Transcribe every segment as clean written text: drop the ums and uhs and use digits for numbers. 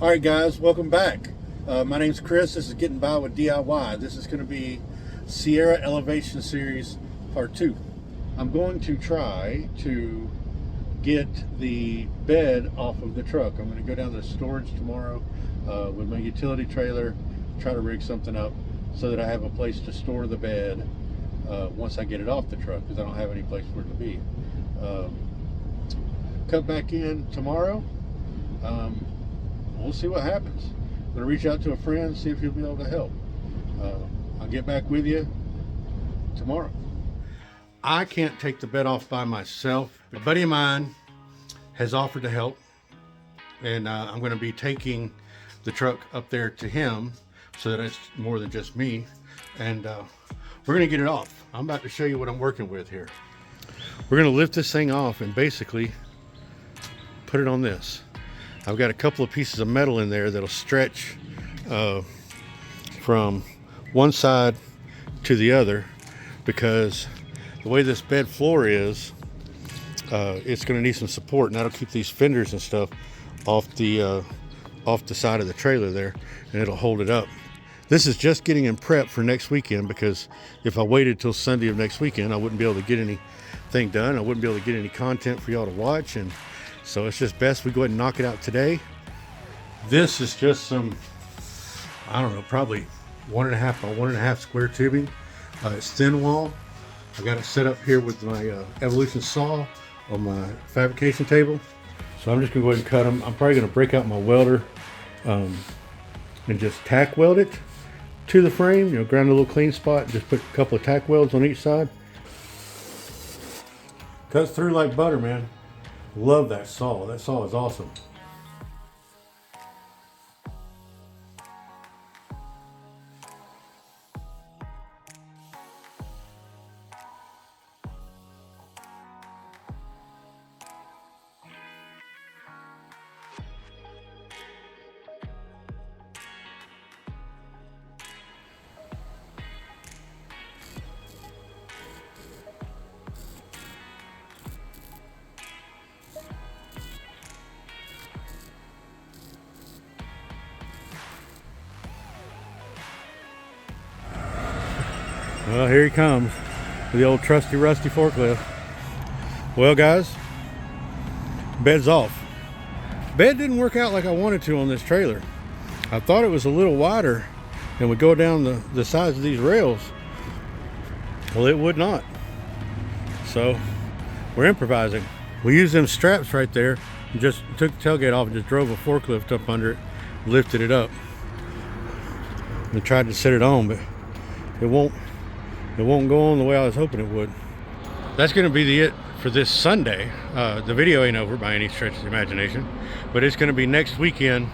All right, guys, welcome back. My name's Chris. This is Getting By with DIY. This is going to be Sierra Elevation Series Part 2. I'm going to try to get the bed off of the truck. I'm going to go down to the storage tomorrow with my utility trailer, try to rig something up so that I have a place to store the bed once I get it off the truck, because I don't have any place for it to be. Cut back in tomorrow. We'll see what happens. I'm going to reach out to a friend, see if he'll be able to help. I'll get back with you tomorrow. I can't take the bed off by myself. A buddy of mine has offered to help, and I'm going to be taking the truck up there to him so that it's more than just me, and we're going to get it off. I'm about to show you what I'm working with here. We're going to lift this thing off and basically put it on this. I've got a couple of pieces of metal in there that'll stretch from one side to the other, because the way this bed floor is, it's going to need some support, and that'll keep these fenders and stuff off the side of the trailer there, and it'll hold it up. This is just getting in prep for next weekend, because if I waited till Sunday of next weekend, I wouldn't be able to get anything done. I wouldn't be able to get any content for y'all to watch, and so it's just best we go ahead and knock it out today. This is just some, I don't know, probably 1.5 by 1.5 square tubing. It's thin wall. I got it set up here with my Evolution saw on my fabrication table. So I'm just gonna go ahead and cut them. I'm probably gonna break out my welder and just tack weld it to the frame. You know, grind a little clean spot, just put a couple of tack welds on each side. Cuts through like butter, man. Love that saw. That saw is awesome. Well, here he comes, the old trusty rusty forklift. Well, guys, bed's off. Bed didn't work out like I wanted to on this trailer. I thought it was a little wider and would go down the sides of these rails. Well, it would not. So we're improvising. We used them straps right there and just took the tailgate off and just drove a forklift up under it, lifted it up, and tried to set it on, but it won't go on the way I was hoping it would. That's going to be it for this Sunday. The video ain't over by any stretch of the imagination, but it's going to be next weekend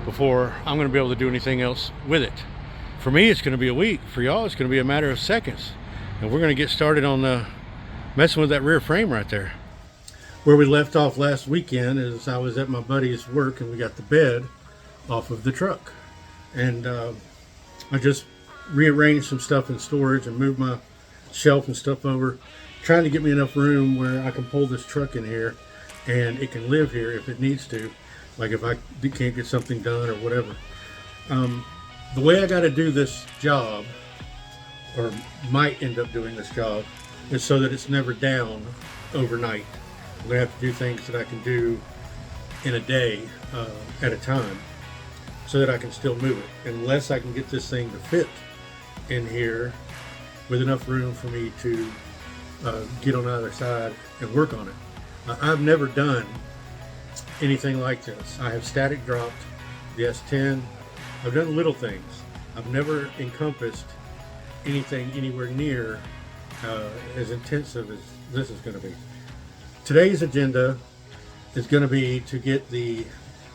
before I'm going to be able to do anything else with it. For me, it's going to be a week. For y'all, it's going to be a matter of seconds. And we're going to get started on messing with that rear frame right there. Where we left off last weekend is I was at my buddy's work, and we got the bed off of the truck. And I just rearrange some stuff in storage and move my shelf and stuff over, trying to get me enough room where I can pull this truck in here and it can live here if it needs to, like if I can't get something done or whatever. The way I got to do this job, or might end up doing this job, is so that it's never down overnight. I'm gonna have to do things that I can do in a day at a time, so that I can still move it, unless I can get this thing to fit in here with enough room for me to get on either side and work on it. I've never done anything like this. I have static dropped the S10. I've done little things. I've never encompassed anything anywhere near as intensive as this is going to be. Today's agenda is going to be to get the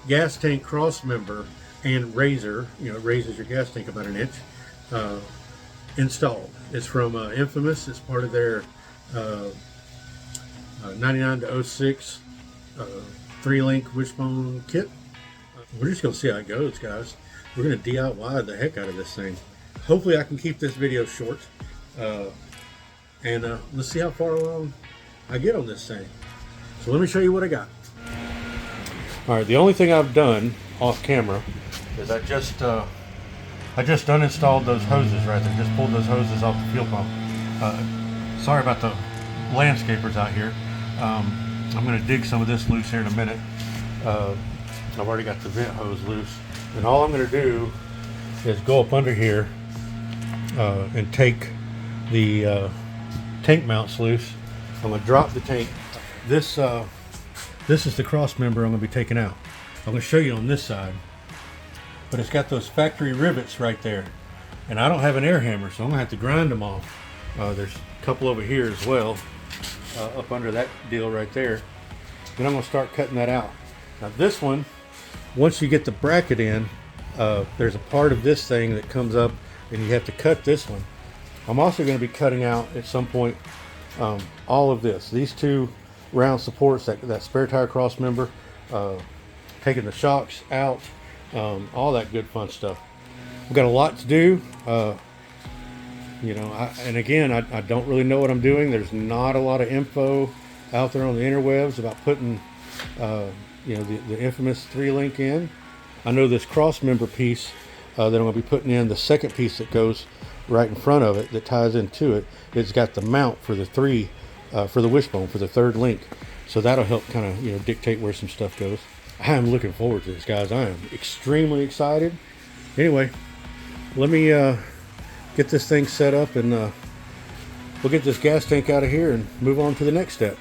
gas tank cross member and razor, you know, it raises your gas tank about 1 inch, installed. It's from nfamous. It's part of their 99 to 06 3-link wishbone kit. We're just going to see how it goes, guys. We're going to DIY the heck out of this thing. Hopefully I can keep this video short, and let's see how far along I get on this thing. So let me show you what I got. All right, the only thing I've done off camera is I just uninstalled those hoses right there. Just pulled those hoses off the fuel pump. Sorry about the landscapers out here. I'm going to dig some of this loose here in a minute. I've already got the vent hose loose, and all I'm going to do is go up under here and take the tank mounts loose. I'm going to drop the tank. This is the cross member I'm going to be taking out. I'm going to show you on this side, but it's got those factory rivets right there, and I don't have an air hammer, so I'm going to have to grind them off. There's a couple over here as well, up under that deal right there. Then I'm going to start cutting that out. Now this one, once you get the bracket in, there's a part of this thing that comes up and you have to cut this one. I'm also going to be cutting out at some point all of this. These two round supports, that spare tire cross member, taking the shocks out, all that good fun stuff. We've got a lot to do. You know, I don't really know what I'm doing. There's not a lot of info out there on the interwebs about putting, you know, the infamous 3-link in. I know this cross member piece that I'm going to be putting in, the second piece that goes right in front of it that ties into it, it's got the mount for the for the wishbone, for the 3rd link. So that'll help kind of, you know, dictate where some stuff goes. I am looking forward to this, guys. I am extremely excited. Anyway, let me get this thing set up, and we'll get this gas tank out of here and move on to the next step.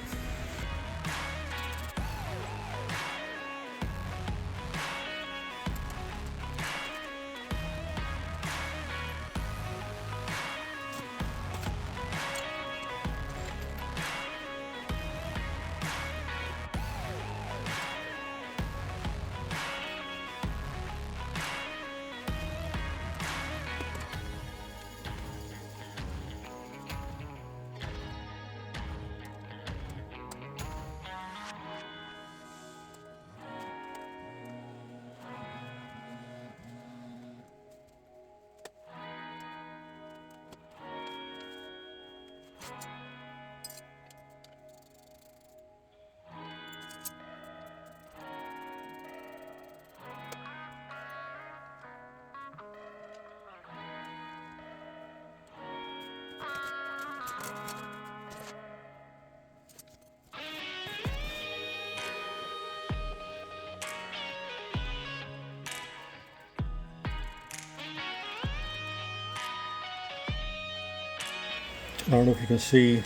I don't know if you can see,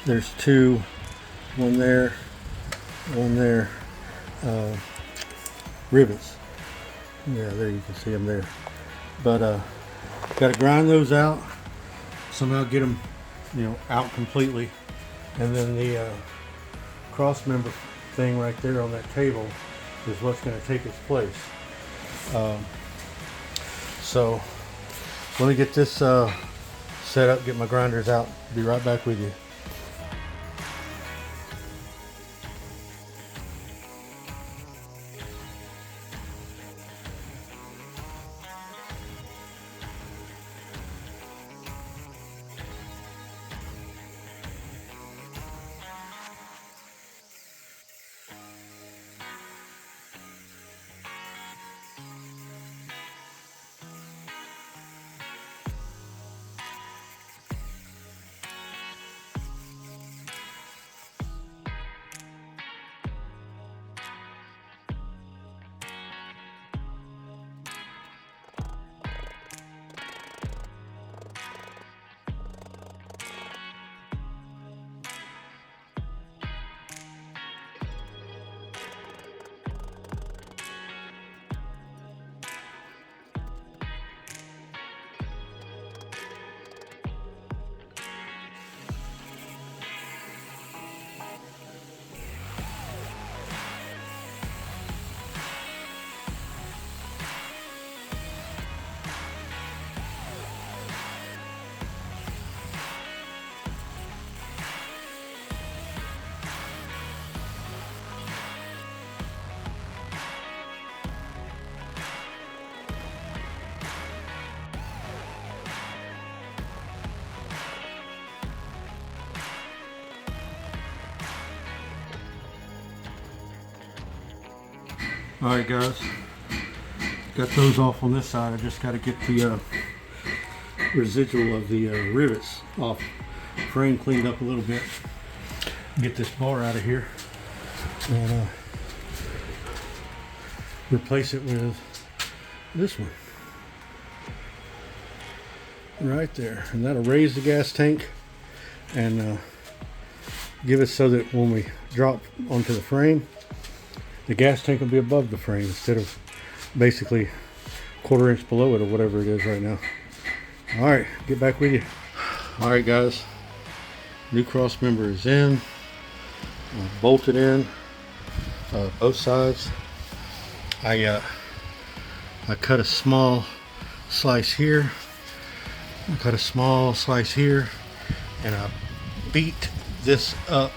there's two, one there, rivets. Yeah, there you can see them there. But got to grind those out, somehow get them, you know, out completely, and then the cross member thing right there on that table is what's going to take its place. So let me get this set up, get my grinders out. Be right back with you. Alright guys, got those off on this side. I just got to get the residual of the rivets off. Frame cleaned up a little bit. Get this bar out of here and replace it with this one right there, and that'll raise the gas tank and give it so that when we drop onto the frame, the gas tank will be above the frame instead of basically quarter inch below it or whatever it is right now. All right, get back with you. All right, guys, new cross member is in, bolted in both sides. I cut a small slice here. I cut a small slice here, and I beat this up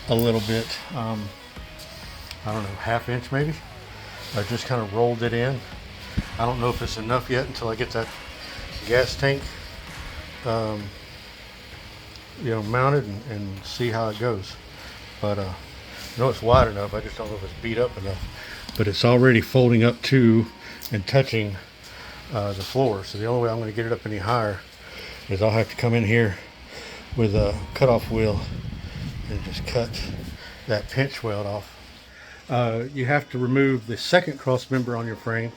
a little bit. I don't know, ½ inch maybe. I just kind of rolled it in. I don't know if it's enough yet until I get that gas tank, mounted and see how it goes. But I know it's wide enough. I just don't know if it's beat up enough. But it's already folding up to and touching the floor. So the only way I'm going to get it up any higher is I'll have to come in here with a cutoff wheel and just cut that pinch weld off. You have to remove the second cross member on your frame,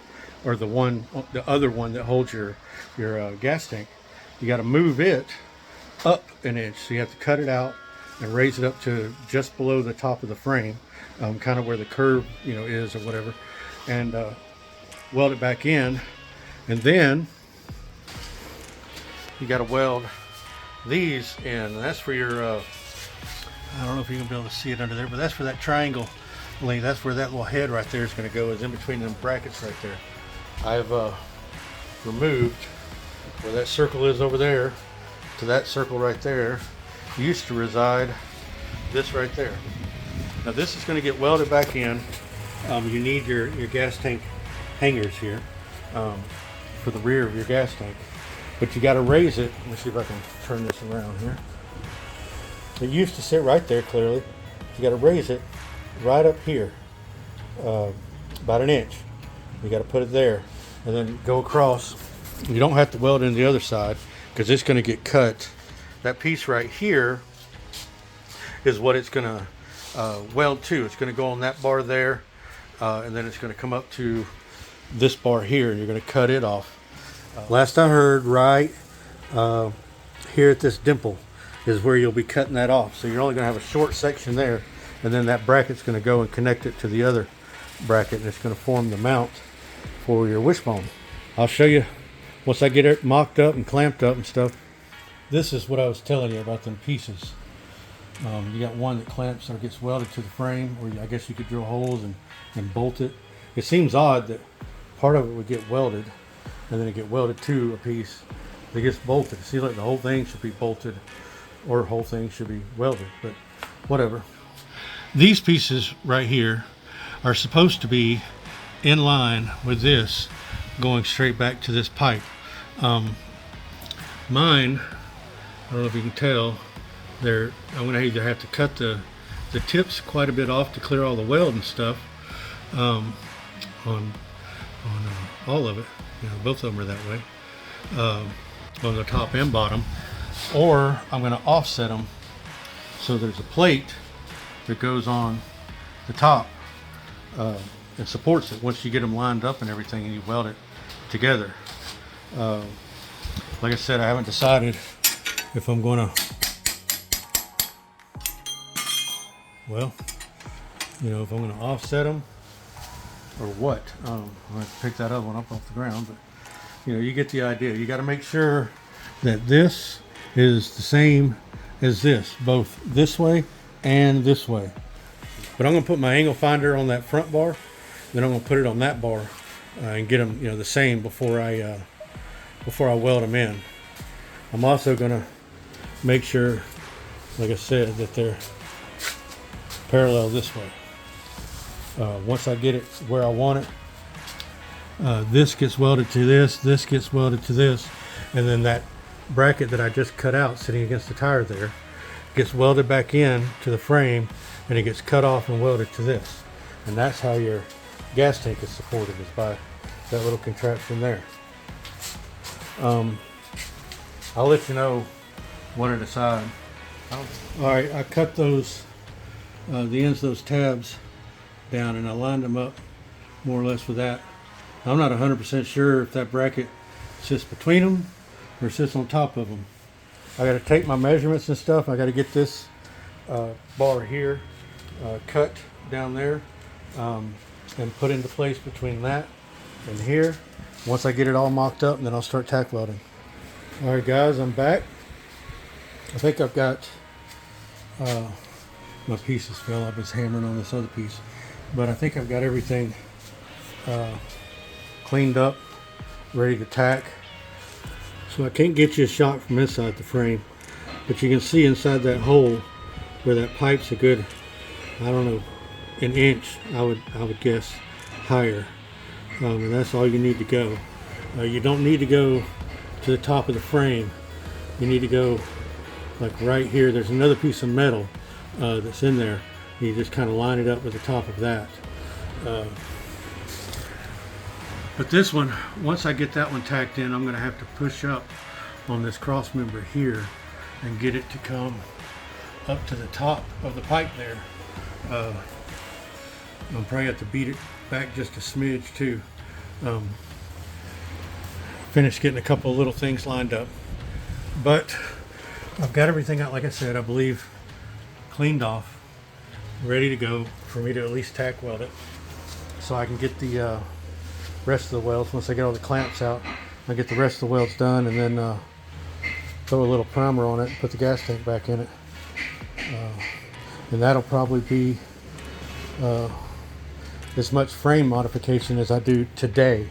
or the other one that holds your gas tank. You got to move it up an inch. So you have to cut it out and raise it up to just below the top of the frame, kind of where the curve is or whatever, and weld it back in. And then you got to weld these in, and that's for your I don't know if you're gonna be able to see it under there, but that's for that triangle length. That's where that little head right there is going to go, is in between them brackets right there. I've removed where that circle is over there to that circle right there. Used to reside this right there. Now this is going to get welded back in. You need your gas tank hangers here for the rear of your gas tank, but you got to raise it. Let me see if I can turn this around here. It used to sit right there clearly. You got to raise it right up here, about an inch. You got to put it there and then go across. You don't have to weld in the other side because it's going to get cut. That piece right here is what it's going to weld to. It's going to go on that bar there, and then it's going to come up to this bar here, and you're going to cut it off. Last I heard, right here at this dimple is where you'll be cutting that off. So you're only going to have a short section there, and then that bracket's going to go and connect it to the other bracket, and it's going to form the mount for your wishbone. I'll show you once I get it mocked up and clamped up and stuff. This is what I was telling you about them pieces. You got one that clamps or gets welded to the frame, or I guess you could drill holes and bolt it. It seems odd that part of it would get welded and then it get welded to a piece that gets bolted. It seems like the whole thing should be bolted or whole thing should be welded, but whatever. These pieces right here are supposed to be in line with this going straight back to this pipe. Mine, I don't know if you can tell, I'm going to either have to cut the tips quite a bit off to clear all the weld and stuff on all of it. Both of them are that way, on the top and bottom, or I'm going to offset them so there's a plate that goes on the top and supports it once you get them lined up and everything and you weld it together. Like I said, I haven't decided if I'm going to, if I'm going to offset them or what. I'm going to pick that other one up off the ground, but you get the idea. You got to make sure that this is the same as this, both this way and this way. But I'm going to put my angle finder on that front bar, then I'm going to put it on that bar and get them the same before I weld them in. I'm also going to make sure, like I said, that they're parallel this way. Once I get it where I want it, this gets welded to this gets welded to this, and then that bracket that I just cut out sitting against the tire there gets welded back in to the frame, and it gets cut off and welded to this. And that's how your gas tank is supported, is by that little contraption there. I'll let you know one at a time. Alright, I cut those, the ends of those tabs down, and I lined them up more or less with that. I'm not 100% sure if that bracket sits between them or sits on top of them. I got to take my measurements and stuff. I got to get this bar here cut down there and put into place between that and here. Once I get it all mocked up, then I'll start tack welding. Alright guys, I'm back. I think I've got my pieces fell. I was hammering on this other piece, but I think I've got everything cleaned up, ready to tack. So I can't get you a shot from inside the frame, but you can see inside that hole where that pipe's a good, I don't know, an inch, I would guess, higher. And that's all you need to go. You don't need to go to the top of the frame. You need to go like right here. There's another piece of metal that's in there. You just kind of line it up with the top of that. But this one, once I get that one tacked in, I'm going to have to push up on this cross member here and get it to come up to the top of the pipe there. I'll probably have to beat it back just a smidge too. Finish getting a couple of little things lined up. But I've got everything out, like I said, I believe cleaned off, ready to go for me to at least tack weld it, so I can get the rest of the welds. Once I get all the clamps out, I get the rest of the welds done, and then throw a little primer on it and put the gas tank back in it. And that'll probably be as much frame modification as I do today.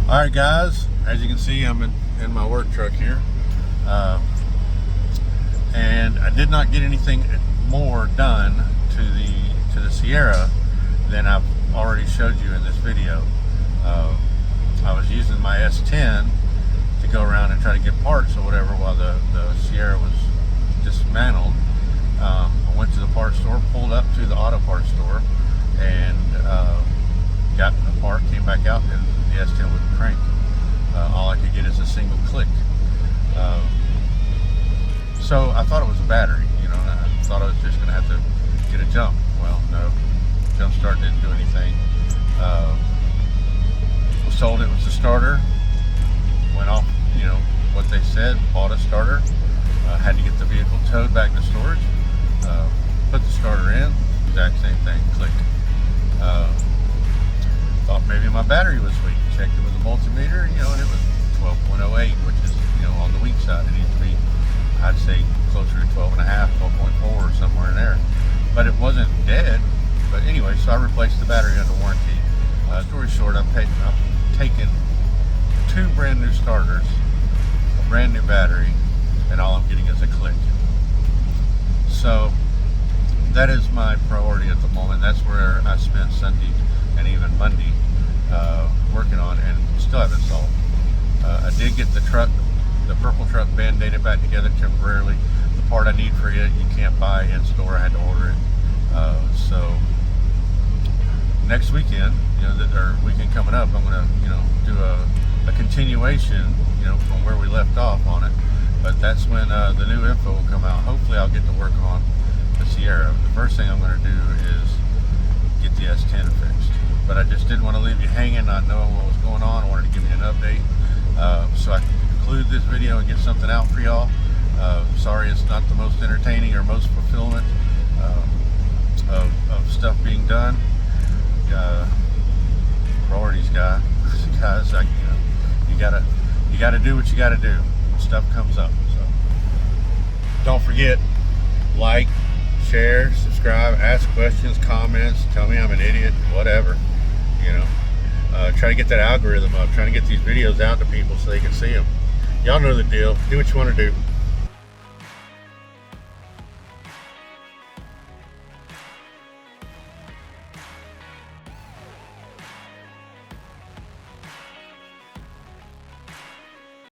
Alright guys, as you can see, I'm in my work truck here, and I did not get anything more done to the Sierra than I've already showed you in this video. I was using my S10 to go around and try to get parts or whatever while the Sierra was dismantled. I went to the parts store, pulled up to the auto parts store, and got the part, came back out, and the S10 wouldn't crank. All I could get is a single click. So I thought it was a battery, you know, and I thought I was just going to have to get a jump. Well, no, jump start didn't do anything. Was told it was the starter. Went off, you know, what said, bought a starter. Had to get the vehicle towed back to storage. Put the starter in, exact same thing, clicked. Thought maybe my battery was weak. Checked it with a multimeter, and it was 12.08, which is, on the weak side. It needs to be, I'd say, closer to 12.5, 12.4, or somewhere in there. But it wasn't dead. But anyway, so I replaced the battery under warranty. Story short, I'm taking 2 brand new starters, a brand new battery, and all I'm getting is a click. So that is my priority at the moment. That's where I spent Sunday and even Monday working on, and still haven't solved. I did get the purple truck band-aided back together temporarily. The part I need for it, you can't buy in store. I had to order it. So next weekend, or weekend coming up, I'm gonna, do a continuation, from where we left off on it. But that's when the new info will come out. Hopefully, I'll get to work on the Sierra. The first thing I'm gonna do is get the S10 fixed. But I just didn't want to leave you hanging, not knowing what was going on. I wanted to give you an update, so I can conclude this video and get something out for y'all. Sorry it's not the most entertaining or most fulfillment of stuff being done. Priorities, guys. You gotta do what you gotta do. Stuff comes up. So don't forget, like, share, subscribe, ask questions, comments, tell me I'm an idiot, whatever. Try to get that algorithm up, trying to get these videos out to people so they can see them. Y'all know the deal. Do what you want to do.